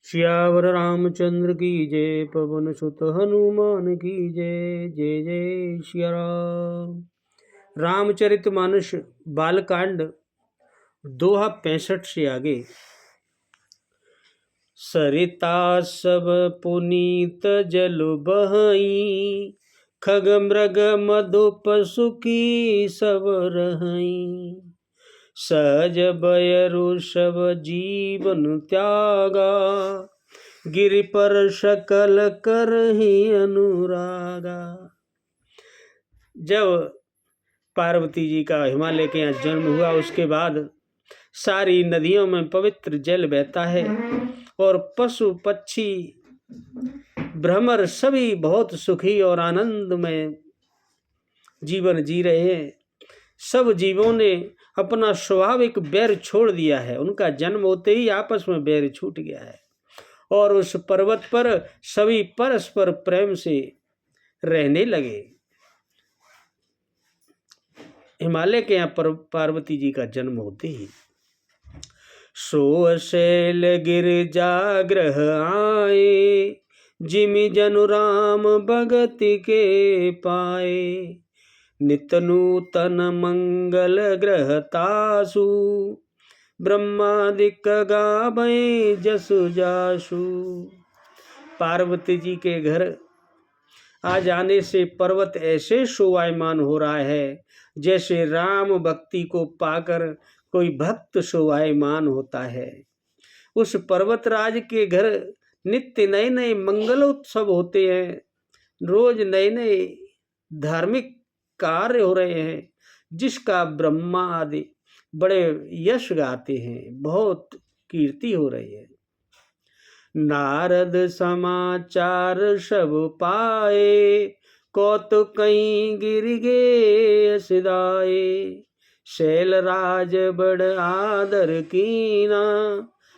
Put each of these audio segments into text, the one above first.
सियावर रामचंद्र की जय। पवन सुत हनुमान की जय। जय जय सिया राम। रामचरितमानस बालकांड दोहा 65 से आगे। सरिता सब पुनीत जल बहई, खग मृग मधु पशु की सब रहई। सहज बयरु सब जीवन त्यागा, गिरि पर सकल करहि अनुरागा। जब पार्वती जी का हिमालय के यहाँ जन्म हुआ, उसके बाद सारी नदियों में पवित्र जल बहता है और पशु पक्षी भ्रमर सभी बहुत सुखी और आनंद में जीवन जी रहे हैं। सब जीवों ने अपना स्वाभाविक बैर छोड़ दिया है। उनका जन्म होते ही आपस में बैर छूट गया है और उस पर्वत पर सभी परस्पर प्रेम से रहने लगे। हिमालय के यहाँ पार्वती जी का जन्म होते ही सोशैल गिरजा ग्रह आए, जिमि जनु राम भगति के पाए। नित नूतन मंगल ग्रह तासु, ब्रह्मादिक गावै जसु जासु। पार्वती जी के घर आ जाने से पर्वत ऐसे शोभायमान हो रहा है जैसे राम भक्ति को पाकर कोई भक्त शोभायमान होता है। उस पर्वतराज के घर नित्य नए नए मंगलोत्सव होते हैं, रोज नए नए धार्मिक कार्य हो रहे हैं, जिसका ब्रह्मा आदि बड़े यश गाते हैं, बहुत कीर्ति हो रही है। नारद समाचार सब पाए, कौतुक कहीं गिर गे सिदाए। शैलराज बड़ आदर कीना,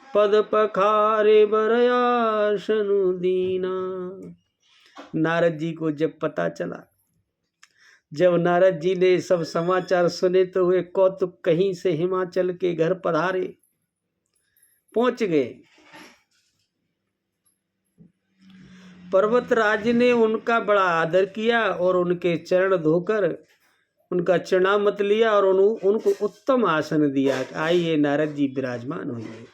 पद पखारे बरयासनु दीना। नारद जी को जब पता चला, जब नारद जी ने सब समाचार सुने तो वे कौतुक कहीं से हिमाचल के घर पधारे, पहुंच गए। पर्वतराज ने उनका बड़ा आदर किया और उनके चरण धोकर उनका चरणामत लिया और उनको उत्तम आसन दिया। आइए नारद जी विराजमान होइए।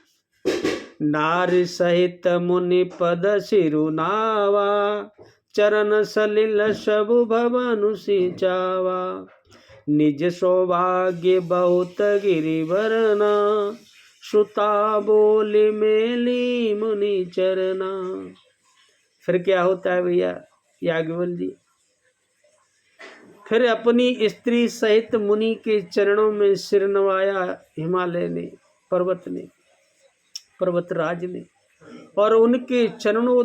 नार सहित मुनि पद सिरुनावा, चरण सलिल सबु भवनु सिंचावा। निज सौभाग्य बहुत गिरिवरना, सुता बोले मेली मुनि चरना। फिर क्या होता है भैया याज्ञवल्क्य जी? फिर अपनी स्त्री सहित मुनि के चरणों में सिर नवाया हिमालय ने, पर्वतराज ने, और उनके चरणों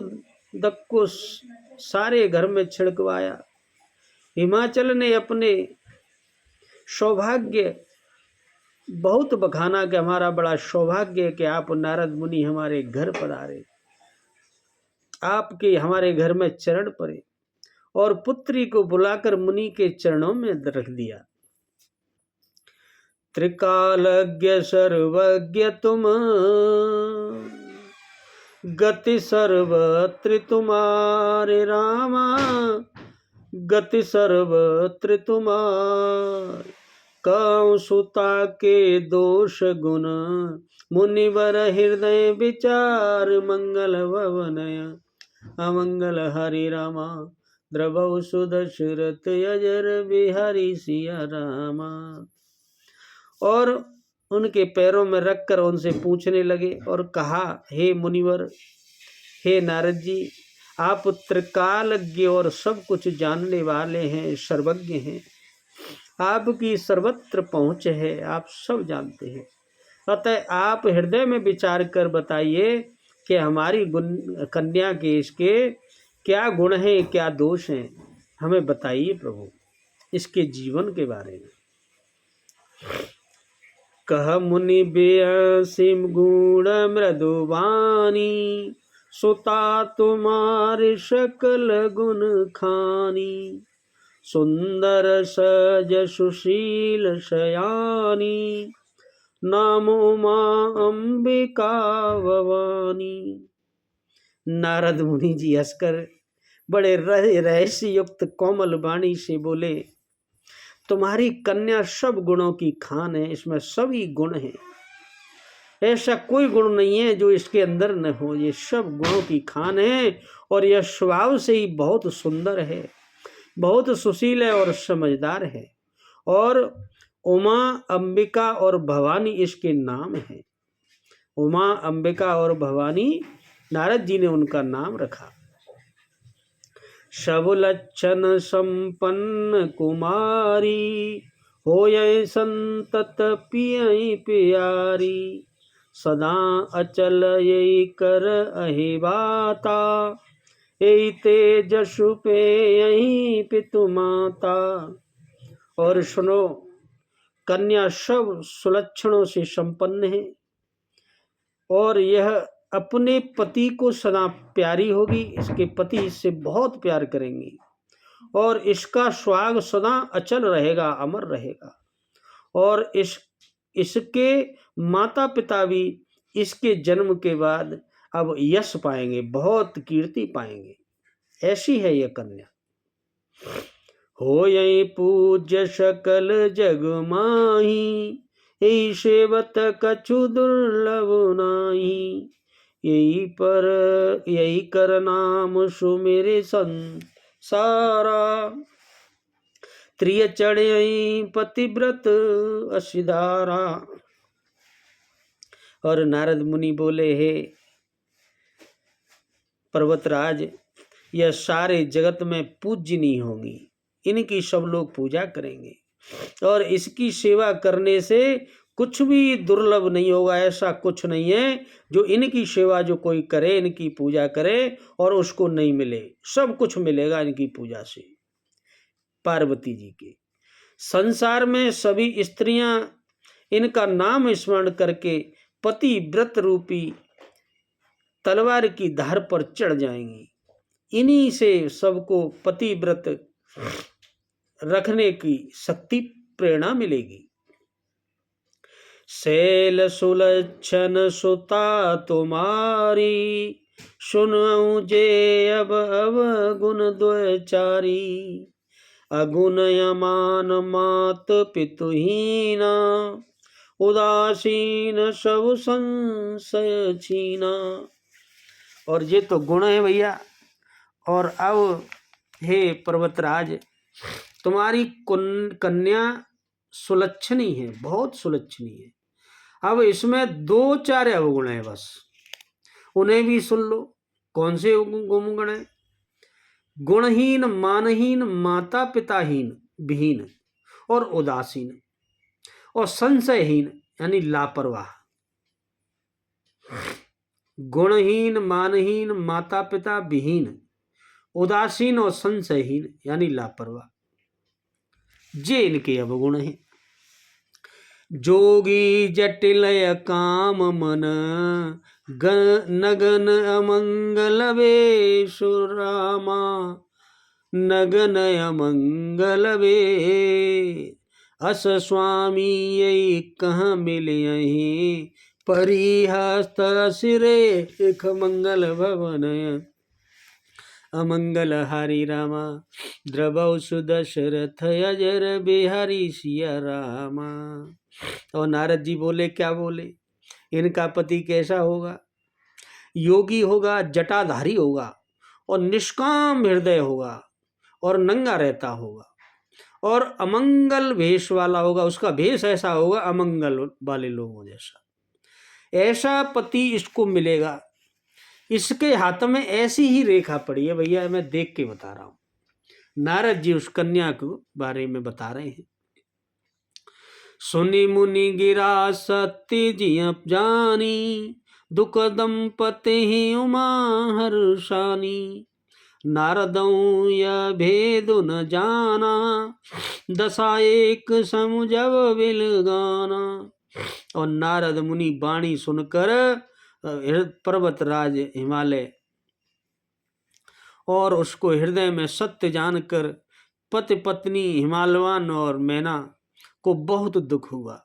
दक को सारे घर में छिड़कवाया। हिमाचल ने अपने सौभाग्य बहुत बखाना कि हमारा बड़ा सौभाग्य है कि आप नारद मुनि हमारे घर पधारे, आपके हमारे घर में चरण पड़े, और पुत्री को बुलाकर मुनि के चरणों में रख दिया। त्रिकालज्ञ सर्वज्ञ तुम, गति सर्वत्र तुम्हारे रामा। गति सर्वत्र तुम्हारे, कौ सुता के दोष गुण। मुनिवर हृदय विचार, मंगल भवनय अमंगल हरि रामा। द्रवौ सुदशरथ अजर बिहारी सिया रामा। और उनके पैरों में रखकर उनसे पूछने लगे और कहा, हे मुनिवर, हे नारद जी, आप त्रिकालज्ञ और सब कुछ जानने वाले हैं, सर्वज्ञ हैं, आपकी सर्वत्र पहुँच है, आप सब जानते हैं। अतः आप हृदय में विचार कर बताइए कि हमारी कन्या के इसके क्या गुण हैं, क्या दोष हैं, हमें बताइए प्रभु, इसके जीवन के बारे में। कह मुनि बेअसीम गुण मृदुवानी, सुता तुम्हारे सकल गुण खानी। सुंदर सज सुशील शयानी, नाम उमा अंबिका भवानी। नारद मुनि जी हंसकर बड़े रहस्य युक्त कोमल वाणी से बोले, तुम्हारी कन्या सब गुणों की खान है, इसमें सभी गुण हैं, ऐसा कोई गुण नहीं है जो इसके अंदर न हो, ये सब गुणों की खान है और यह स्वभाव से ही बहुत सुंदर है, बहुत सुशील है और समझदार है। और उमा, अंबिका और भवानी इसके नाम हैं। उमा, अंबिका और भवानी नारद जी ने उनका नाम रखा। सब लक्षण संपन्न कुमारी, होय संतत पियई प्यारी, सदा अचल यही कर अहिबाता, यही तेजसु पे यही पितु माता। और सुनो, कन्या सब सुलक्षणों से संपन्न है और यह अपने पति को सदा प्यारी होगी, इसके पति इससे बहुत प्यार करेंगी और इसका सुहाग सदा अचल रहेगा, अमर रहेगा। और इसके माता पिता भी इसके जन्म के बाद अब यश पाएंगे, बहुत कीर्ति पाएंगे। ऐसी है यह कन्या। होय पूज्य सकल जग माही, यही सेवत कछु दुर्लभ नाही, यही कर नाम सुमेरे संसारा, त्रिय चढ़ई पतिव्रत असिधारा। और नारद मुनि बोले, हे पर्वतराज, यह सारे जगत में पूज्यनी होंगी, इनकी सब लोग पूजा करेंगे और इसकी सेवा करने से कुछ भी दुर्लभ नहीं होगा। ऐसा कुछ नहीं है जो इनकी सेवा जो कोई करे, इनकी पूजा करे और उसको नहीं मिले, सब कुछ मिलेगा इनकी पूजा से। पार्वती जी के संसार में सभी स्त्रियां इनका नाम स्मरण करके पति व्रत रूपी तलवार की धार पर चढ़ जाएंगी। इन्हीं से सबको पति व्रत रखने की शक्ति प्रेरणा मिलेगी। शैल सुलक्षण सुता तुम्हारी, सुनऊं जे अब गुण द्वचारी, अगुण यमान मात पितुहीना, उदासीन सब संशय छीना। और ये तो गुण है भैया। और अब हे पर्वतराज, तुम्हारी कन्या सुलक्षणी है, बहुत सुलक्षणी है। अब इसमें 2-4 अवगुण है, बस उन्हें भी सुन लो। कौन से गुण है? गुणहीन, मानहीन, माता पिताहीन, विहीन और उदासीन और संशयहीन यानी लापरवाह। गुणहीन, मानहीन, माता पिता विहीन, उदासीन और संशयहीन यानी लापरवाह, ये इनके अवगुण हैं। जोगी जटिल काम मन, नगन अमंगल बेसुरामा, नगन अमंगल बे, अस स्वामी यही कहाँ मिले, परिहस्त सिरे एक मंगल भवन, अमंगल हरि रामा, द्रवौ सुदशरथ अजर बिहारी सिया रामा। और नारद जी बोले, क्या बोले? इनका पति कैसा होगा? योगी होगा, जटाधारी होगा और निष्काम हृदय होगा और नंगा रहता होगा और अमंगल भेष वाला होगा। उसका भेष ऐसा होगा अमंगल वाले लोगों जैसा। ऐसा पति इसको मिलेगा। इसके हाथ में ऐसी ही रेखा पड़ी है भैया, मैं देख के बता रहा हूं। नारद जी उस कन्या को बारे में बता रहे हैं। सुनि मुनि गिरा सत्य जी जानी, दुख दंपति ही उमा हर्षानी, नारदों यह भेद न जाना, दशा एक समुझब बिल गाना। और नारद मुनि वाणी सुनकर पर्वतराज हिमालय और उसको हृदय में सत्य जानकर पति पत्नी हिमालवान और मैना को बहुत दुख हुआ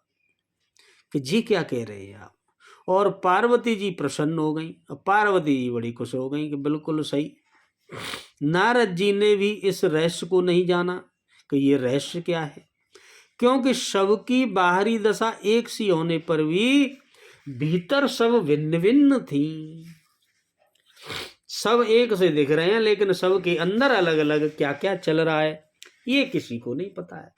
कि जी क्या कह रहे हैं आप। और पार्वती जी प्रसन्न हो गई। और पार्वती जी बड़ी खुश हो गई कि बिल्कुल सही। नारद जी ने भी इस रहस्य को नहीं जाना कि ये रहस्य क्या है, क्योंकि सबकी बाहरी दशा एक सी होने पर भी भीतर सब भिन्न भिन्न थी। सब एक से दिख रहे हैं लेकिन सबके अंदर अलग अलग क्या क्या चल रहा है ये किसी को नहीं पता है।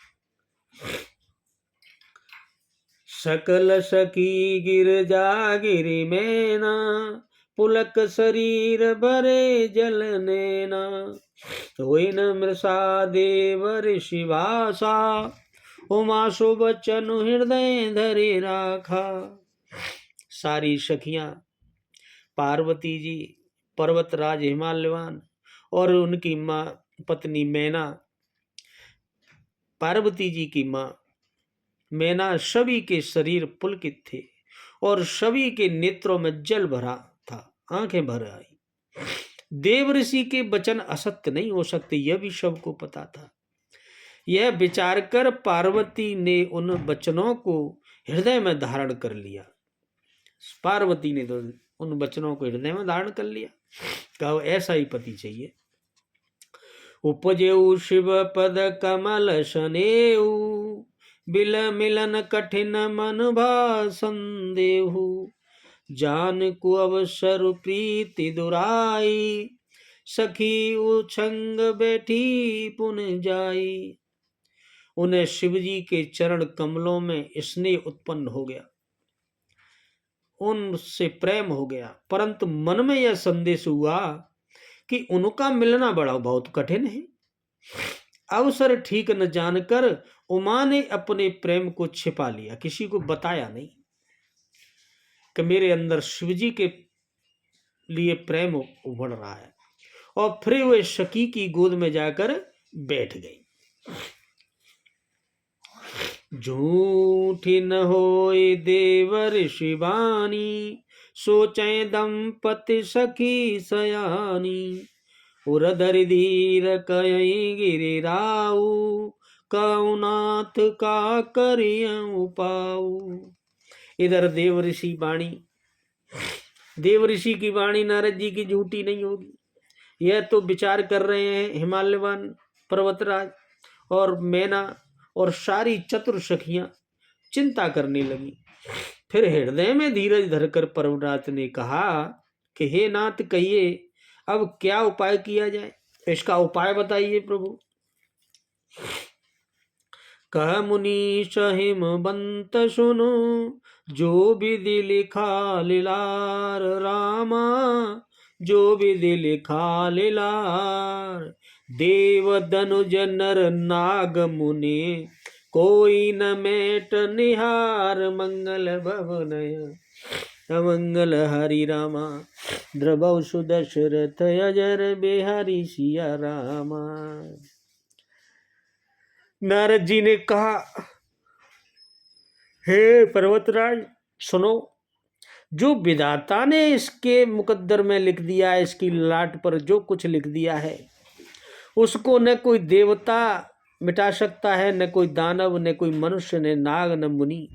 सकल सखी गिरजा गिरि मैना, पुलक शरीर भरे जल नैना, हुई न मृषा देव ऋषि भाषा, उमा सुबचन हृदय धरे राखा। सारी सखियां पार्वती जी, पर्वतराज हिमालयवान और उनकी माँ पत्नी मैना, पार्वती जी की माँ मैना, सभी के शरीर पुलकित थे और सभी के नेत्रों में जल भरा था, आंखें भर आई। देव ऋषि के वचन असत्य नहीं हो सकते, यह भी सबको पता था। यह विचार कर पार्वती ने उन वचनों को हृदय में धारण कर लिया। पार्वती ने तो उन वचनों को हृदय में धारण कर लिया, कहो ऐसा ही पति चाहिए। उपजेऊ शिव पद कमल सनेऊ, बिल मिलन कठिन मन भा संदेहु, जान को अवसर प्रीति दुराई, सखी उछंग बैठी पुन जाई। उन्हें शिवजी के चरण कमलों में स्नेह उत्पन्न हो गया, उनसे प्रेम हो गया, परंतु मन में यह संदेश हुआ कि उनका मिलना बड़ा बहुत कठिन है। अवसर ठीक न जानकर उमा ने अपने प्रेम को छिपा लिया, किसी को बताया नहीं कि मेरे अंदर शिवजी के लिए प्रेम उभर रहा है। और फिर वे सखी की गोद में जाकर बैठ गई। झूठी न होए देव ऋषि वाणी, सोचे दंपति सखी सयानी, उरधर धीर कयई गिरिराऊ, कौनाथ का करियं पाऊ। इधर देव ऋषि वाणी, देव ऋषि की वाणी नारद जी की झूठी नहीं होगी। यह तो विचार कर रहे हैं हिमालयवान पर्वतराज और मैना और सारी चतुर सखियां चिंता करने लगी। फिर हृदय में धीरज धरकर पर्वतराज ने कहा कि हे नाथ, कहिए अब क्या उपाय किया जाए, इसका उपाय बताइए प्रभु। कह मुनीश हिमवंत सुनो, जो विधि लिखा लीलार रामा, जो विधि लिखा लीलार, देव धनुज नर नाग मुनि, कोई न मेट निहार, मंगल भवनय अमंगल हरि रामा, द्रवौ सुदशरथ अजर बिहारी सिया रामा। नारद जी ने कहा, हे पर्वतराज सुनो, जो विधाता ने इसके मुकद्दर में लिख दिया है, इसकी लाट पर जो कुछ लिख दिया है, उसको न कोई देवता मिटा सकता है, न कोई दानव, न कोई मनुष्य, न नाग, न मुनि,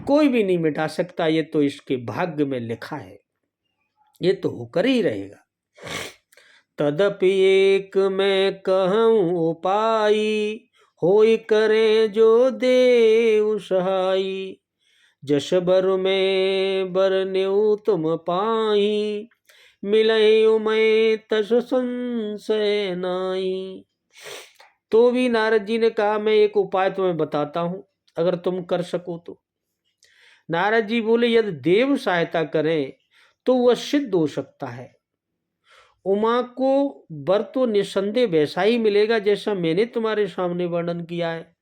कोई भी नहीं मिटा सकता। ये तो इसके भाग्य में लिखा है, ये तो होकर ही रहेगा। तदपि एक मैं कहूँ उपाय, होई करे जो देव सहाई, जस बर में बरनेऊ तुम पाई, मिलई उमय तस संशय नाई। तो भी नारद जी ने कहा, मैं एक उपाय तुम्हें बताता हूं, अगर तुम कर सको तो। नारद जी बोले, यदि देव सहायता करें तो वह सिद्ध हो सकता है। उमा को वर तो निसंदेह वैसा ही मिलेगा जैसा मैंने तुम्हारे सामने वर्णन किया है,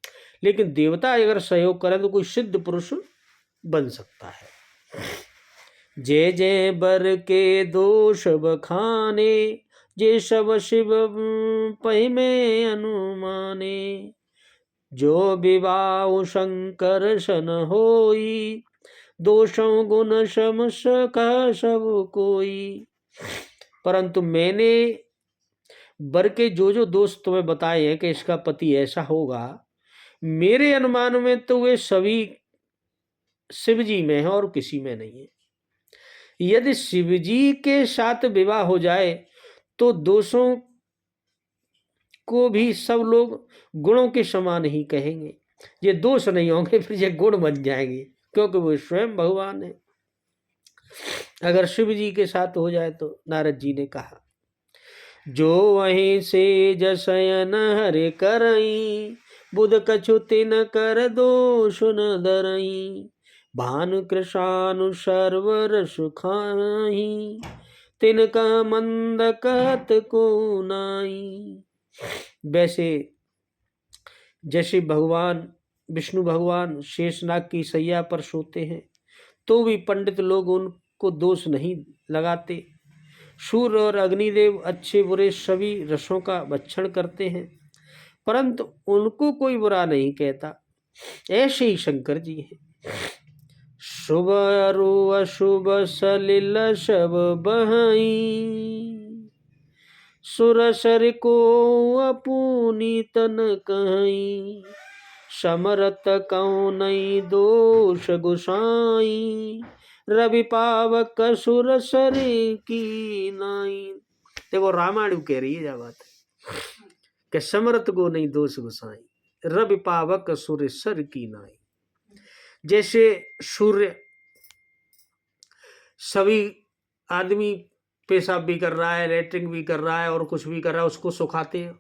लेकिन देवता अगर सहयोग करें तो कोई सिद्ध पुरुष बन सकता है। जय जय बर के दोष बखाने, जे सब शिव पहि में अनुमाने, जो विवाह शंकर सन होई, दोषों गुण सम सका सब कोई। परंतु मैंने वर के जो दोष तुम्हें बताए हैं कि इसका पति ऐसा होगा, मेरे अनुमान में तो वे सभी शिव जी में है और किसी में नहीं है। यदि शिव जी के साथ विवाह हो जाए तो दोषों को भी सब लोग गुणों के समान ही कहेंगे। ये दोष नहीं होंगे, फिर ये गुण बन जाएंगे, क्योंकि वो स्वयं भगवान है। अगर शिव जी के साथ हो जाए तो नारद जी ने कहा, जो वहीं से जसयन हरे करई, बुध कछु तिन कर दोष न दरई, भानु कृषानु सर्वर सुखाई, तिनका मंद कहत को नाई। वैसे जैसे भगवान विष्णु भगवान शेषनाग की सैया पर सोते हैं तो भी पंडित लोग उनको दोष नहीं लगाते। सूर्य और अग्निदेव अच्छे बुरे सभी रसों का भक्षण करते हैं, परंतु उनको कोई बुरा नहीं कहता। ऐसे ही शंकर जी हैं। शुभ अरु अशुभ सलिल सब बहाई, सुरसर को अपूनी तन कहीं, समरत कौनई दोष गुसाई, रवि पावक सुरसर की नाई। देखो रामायण कह रही है, क्या बात है कि समरत को नहीं दोष गुसाई, रवि पावक सुरसर की नाई। जैसे सूर्य सभी आदमी पेशाब भी कर रहा है, लेटरिंग भी कर रहा है और कुछ भी कर रहा है, उसको सुखाते हैं,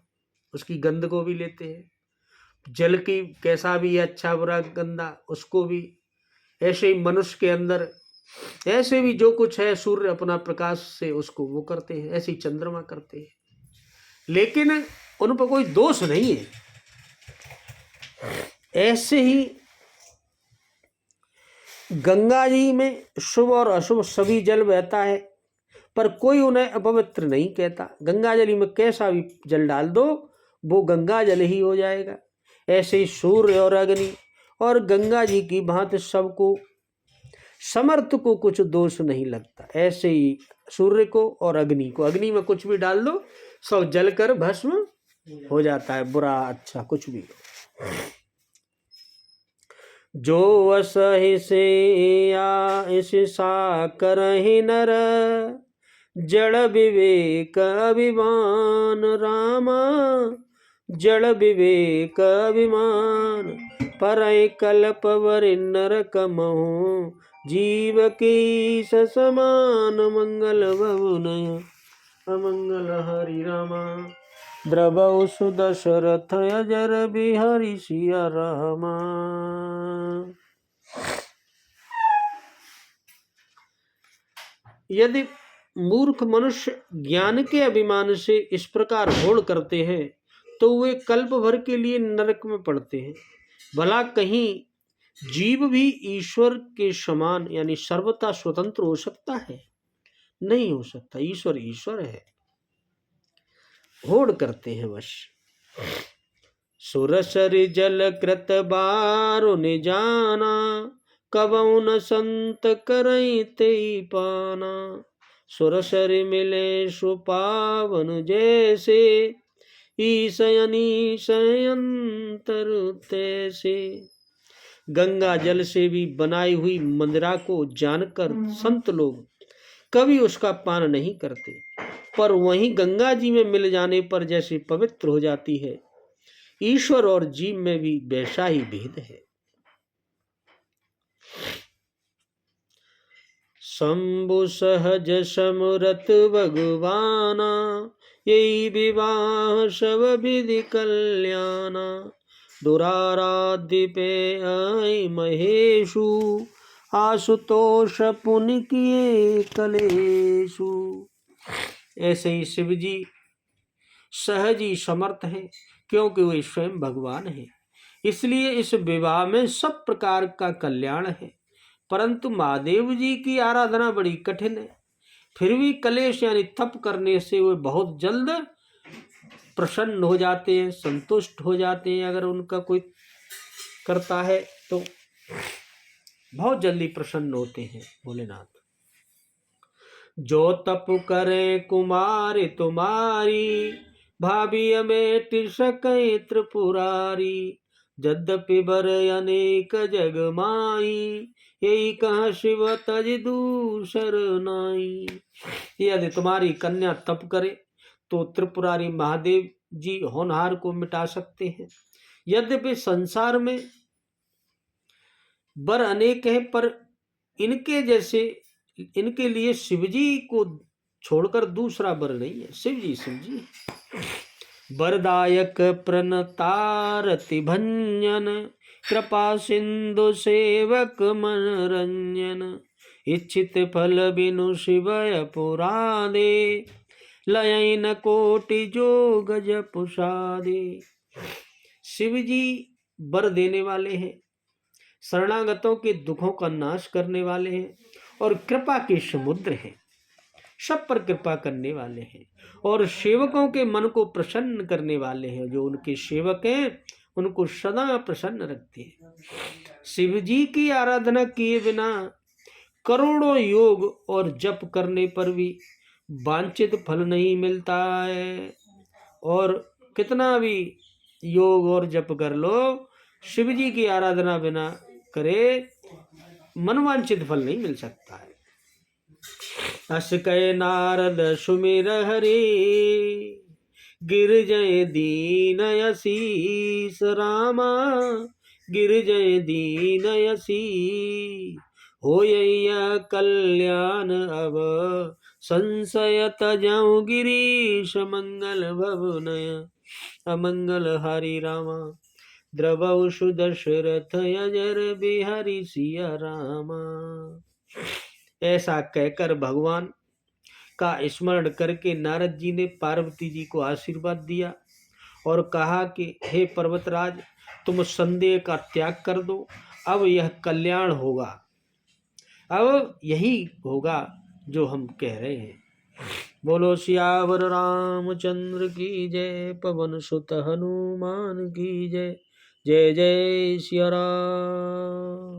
उसकी गंध को भी लेते हैं। जल की कैसा भी अच्छा बुरा गंदा उसको भी। ऐसे ही मनुष्य के अंदर ऐसे भी जो कुछ है, सूर्य अपना प्रकाश से उसको वो करते हैं, ऐसे ही चंद्रमा करते हैं, लेकिन उन पर कोई दोष नहीं है। ऐसे ही गंगा जी में शुभ और अशुभ सभी जल बहता है, पर कोई उन्हें अपवित्र नहीं कहता। गंगा जल में कैसा भी जल डाल दो वो गंगा जल ही हो जाएगा। ऐसे ही सूर्य और अग्नि और गंगा जी की भांति सबको समर्थ को कुछ दोष नहीं लगता। ऐसे ही सूर्य को और अग्नि को, अग्नि में कुछ भी डाल दो सब जलकर भस्म हो जाता है, बुरा अच्छा कुछ भी हो। जो असहि से या इस सा करहि नर, जड़ विवेक अभिमान रामा, जड़ विवेक अभिमान, पर कल्प वर नरक महु, जीव की समान मंगल भवन अमंगल हरि रामा, द्रवौ सुदशरथ अजर बिहारी सिया रामा। यदि मूर्ख मनुष्य ज्ञान के अभिमान से इस प्रकार होड़ करते हैं तो वे कल्प भर के लिए नरक में पड़ते हैं। भला कहीं जीव भी ईश्वर के समान यानी सर्वथा स्वतंत्र हो सकता है? नहीं हो सकता। ईश्वर ईश्वर है, होड़ करते हैं बस। सुरसर जल कृत बारो ने जाना, कबौ न संत करई ते पाना, सुरसर मिले सुपावन जैसे, ईशयनी शयंतर तैसे। गंगा जल से भी बनाई हुई मंदिरा को जानकर संत लोग कभी उसका पान नहीं करते, पर वहीं गंगा जी में मिल जाने पर जैसे पवित्र हो जाती है। ईश्वर और जीव में भी वैसा ही भेद है। शंभु सहज समरत भगवाना, यही विवाह सब विधि कल्याणा, दुराराध्य पे आई महेशु, आशुतोष पुनि किए कलेशु। ऐसे ही शिव जी सहज ही समर्थ हैं, क्योंकि वे स्वयं भगवान हैं। इसलिए इस विवाह में सब प्रकार का कल्याण है। परंतु महादेव जी की आराधना बड़ी कठिन है। फिर भी कलेश यानी तप करने से वे बहुत जल्द प्रसन्न हो जाते हैं, संतुष्ट हो जाते हैं। अगर उनका कोई करता है तो बहुत जल्दी प्रसन्न होते हैं भोलेनाथ। जो तप करे कुमारी तुम्हारी, भाभी अमेट सकै त्रिपुरारी, यद्यपि बर अनेक जग माई, यही कहा शिव तज दूसर नाई। यदि तुम्हारी कन्या तप करे तो त्रिपुरारी महादेव जी होनहार को मिटा सकते हैं। यद्यपि संसार में वर अनेक हैं, पर इनके जैसे, इनके लिए शिवजी को छोड़कर दूसरा वर नहीं है। शिवजी शिवजी वरदायक प्रणतारति भंजन, कृपा सिंधु सेवक मनरंजन। इच्छित फल बिनु शिवय पुरादे, लयन कोटि जोग जप सादे। शिवजी वर देने वाले हैं, शरणागतों के दुखों का नाश करने वाले हैं और कृपा के समुद्र हैं, सब पर कृपा करने वाले हैं और सेवकों के मन को प्रसन्न करने वाले हैं। जो उनके सेवक हैं उनको सदा प्रसन्न रखते हैं। शिव जी की आराधना किए बिना करोड़ों योग और जप करने पर भी वांछित फल नहीं मिलता है। और कितना भी योग और जप कर लो, शिव जी की आराधना बिना करे मनवांछित फल नहीं मिल सकता है। अस कहे नारद सुमिर हरे, गिर जय दीन यसीस रामा, गिर जय दीन यसी। होय कल्याण अब संशय तजऊ, गिरीश मंगल भवनय अमंगल हरि रामा। द्रवौ सुदशरथ अजर बिहारी सिया रामा। ऐसा कहकर भगवान का स्मरण करके नारद जी ने पार्वती जी को आशीर्वाद दिया और कहा कि हे पर्वतराज, तुम संदेह का त्याग कर दो, अब यह कल्याण होगा, अब यही होगा जो हम कह रहे हैं। बोलो सियावर रामचंद्र की जय, पवन सुत हनुमान की जय। जय जय सिया राम।